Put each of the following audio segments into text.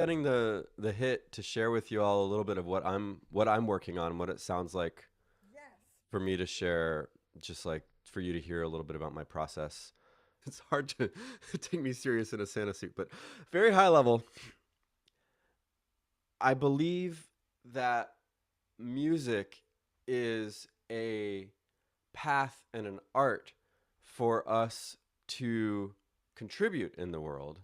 Getting the hit to share with you all a little bit of what I'm working on, what it sounds like Yes, for me to share, just like for you to hear a little bit about my process. It's hard to take me serious in a Santa suit, but very high level, I believe that music is a path and an art for us to contribute in the world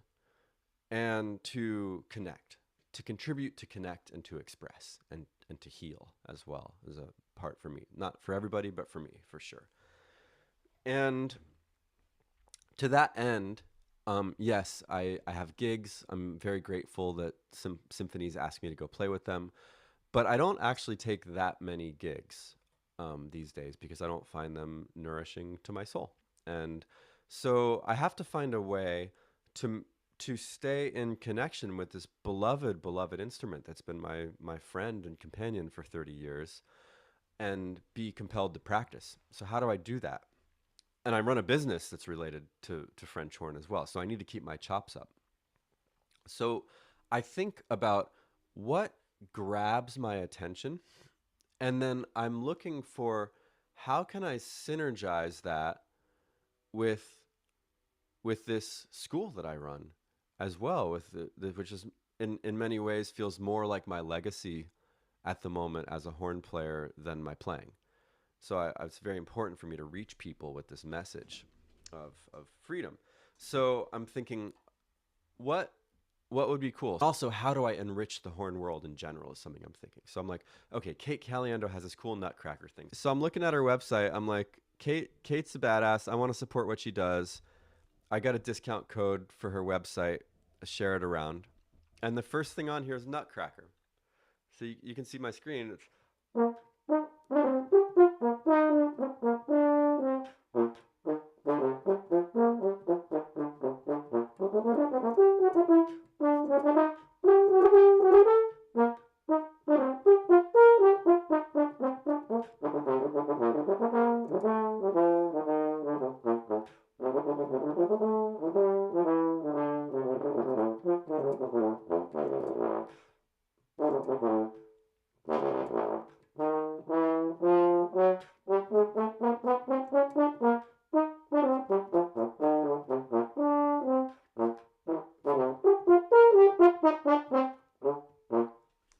and to connect, to contribute, to connect, and to express, and to heal as well as a part for me. Not for everybody, but for me, for sure. And to that end, yes, I have gigs. I'm very grateful that some symphonies ask me to go play with them, but I don't actually take that many gigs these days because I don't find them nourishing to my soul. And so I have to find a way to to stay in connection with this beloved instrument that's been my friend and companion for 30 years and be compelled to practice. So how do I do that? And I run a business that's related to French horn as well. So I need to keep my chops up. So I think about what grabs my attention, and then I'm looking for how can I synergize that with this school that I run as well, with which is in many ways feels more like my legacy at the moment as a horn player than my playing. So it's very important for me to reach people with this message of freedom. So I'm thinking, what what would be cool? Also, how do I enrich the horn world in general is something I'm thinking. So I'm like, okay, Kate Caliendo has this cool Nutcracker thing. So I'm looking at her website. I'm like, Kate's a badass. I want to support what she does. I got a discount code for her website. Share it around. And the first thing on here is Nutcracker. So you can see my screen. It's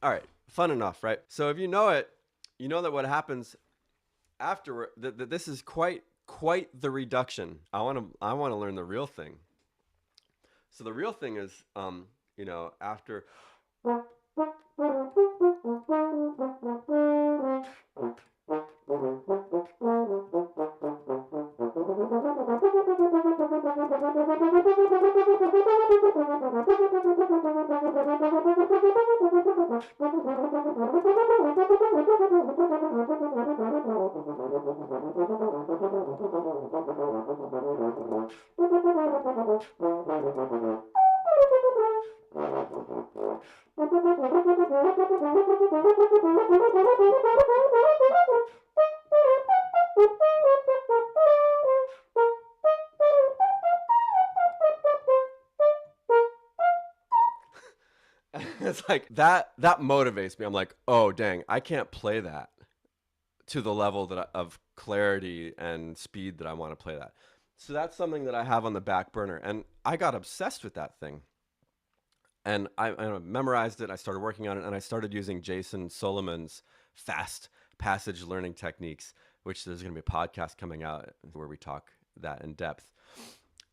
all right, fun enough, right? So if you know it, you know that what happens afterward. That this is quite the reduction. I want to learn the real thing. So the real thing is, after it's like that motivates me. I'm like, oh dang, I can't play that to the level of clarity and speed that I want to play that. So that's something that I have on the back burner, and I got obsessed with that thing. And I memorized it. I started working on it, and I started using Jason Solomon's fast passage learning techniques, which there's going to be a podcast coming out where we talk that in depth.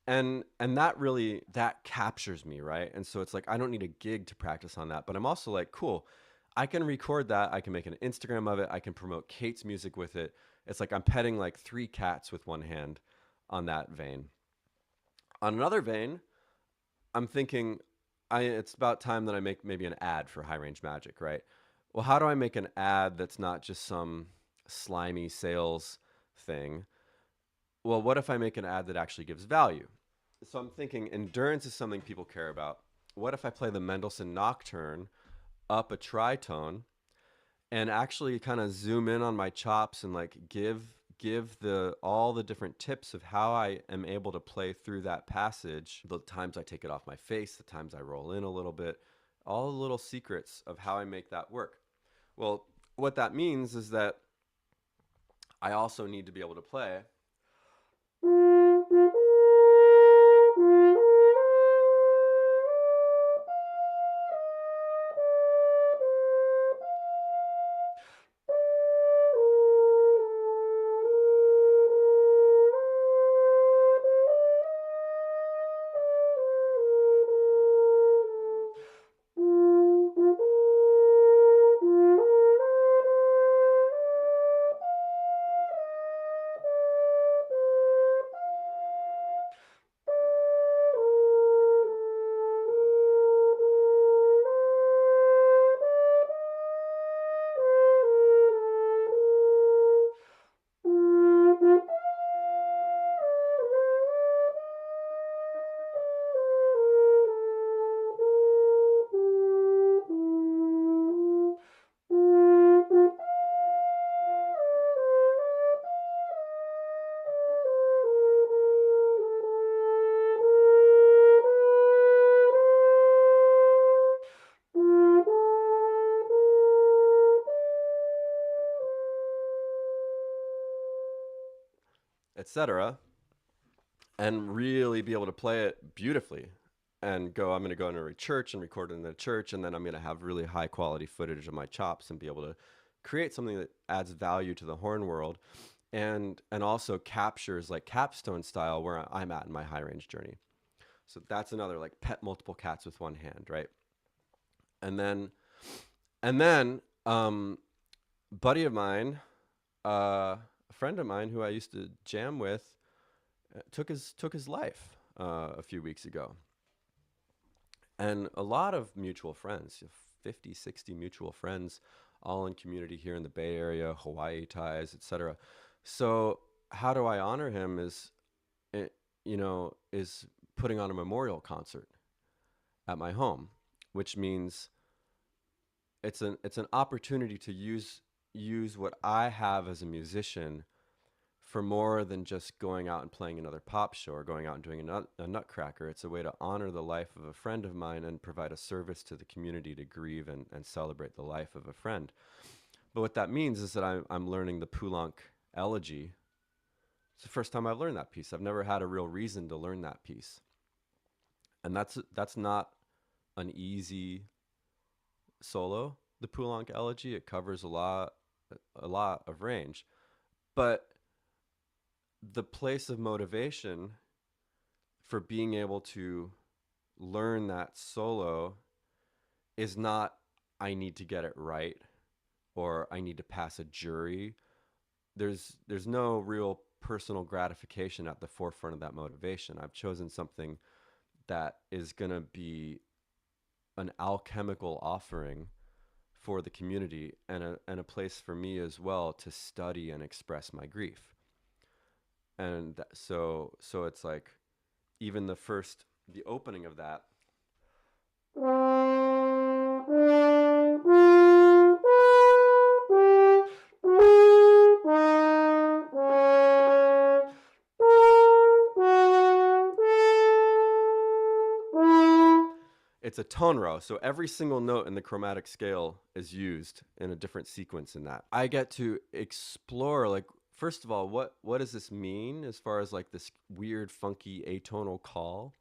And that really that captures me, right? And so it's like I don't need a gig to practice on that, but I'm also like, cool, I can record that. I can make an Instagram of it. I can promote Kate's music with it. It's like I'm petting like three cats with one hand on that vein. On another vein, I'm thinking it's about time that I make maybe an ad for High Range Magic, right? Well, how do I make an ad that's not just some slimy sales thing? Well, what if I make an ad that actually gives value? So I'm thinking endurance is something people care about. What if I play the Mendelssohn Nocturne up a tritone and actually kind of zoom in on my chops and like give the all the different tips of how I am able to play through that passage, the times I take it off my face, the times I roll in a little bit, all the little secrets of how I make that work. Well, what that means is that I also need to be able to play etc., and really be able to play it beautifully and go, I'm going to go into a church and record it in the church, and then I'm going to have really high quality footage of my chops and be able to create something that adds value to the horn world and also captures like capstone style where I'm at in my high range journey. So that's another like pet multiple cats with one hand, right? And then and then buddy of mine, a friend of mine who I used to jam with, took his life a few weeks ago. And a lot of mutual friends, 50, 60 mutual friends, all in community here in the Bay Area, Hawaii ties, etc. So how do I honor him eh, is putting on a memorial concert at my home, which means it's an opportunity to use what I have as a musician for more than just going out and playing another pop show or going out and doing a nutcracker. It's a way to honor the life of a friend of mine and provide a service to the community to grieve and celebrate the life of a friend. But what that means is that I'm learning the Poulenc elegy. It's the first time I've learned that piece. I've never had a real reason to learn that piece. And that's not an easy solo, the Poulenc elegy. It covers a lot of range. But the place of motivation for being able to learn that solo is not I need to get it right or I need to pass a jury. There's no real personal gratification at the forefront of that motivation. I've chosen something that is going to be an alchemical offering for the community and a place for me as well to study and express my grief. And so it's like even the opening of that it's a tone row. So every single note in the chromatic scale is used in a different sequence in that. I get to explore, like, first of all, what does this mean as far as like this weird, funky atonal call?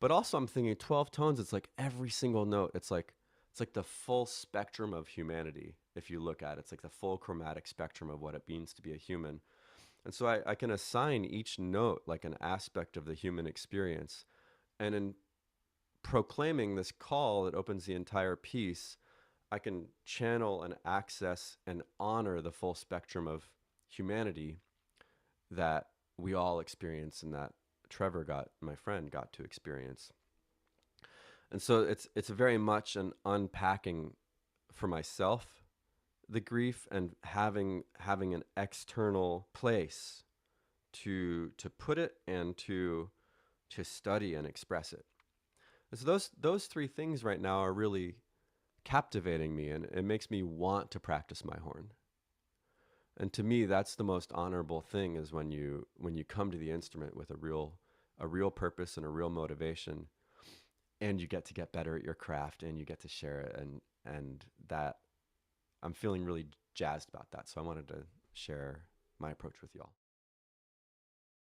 But also I'm thinking 12 tones, it's like every single note, it's like the full spectrum of humanity. If you look at it, it's like the full chromatic spectrum of what it means to be a human. And so I can assign each note like an aspect of the human experience. And in proclaiming this call that opens the entire piece, I can channel and access and honor the full spectrum of humanity that we all experience and that my friend got to experience. And so it's very much an unpacking for myself, the grief, and having an external place to put it and to study and express it. So those three things right now are really captivating me, and it makes me want to practice my horn. And to me, that's the most honorable thing, is when you come to the instrument with a real purpose and a real motivation, and you get better at your craft, and you get to share it, and that I'm feeling really jazzed about that. So I wanted to share my approach with y'all.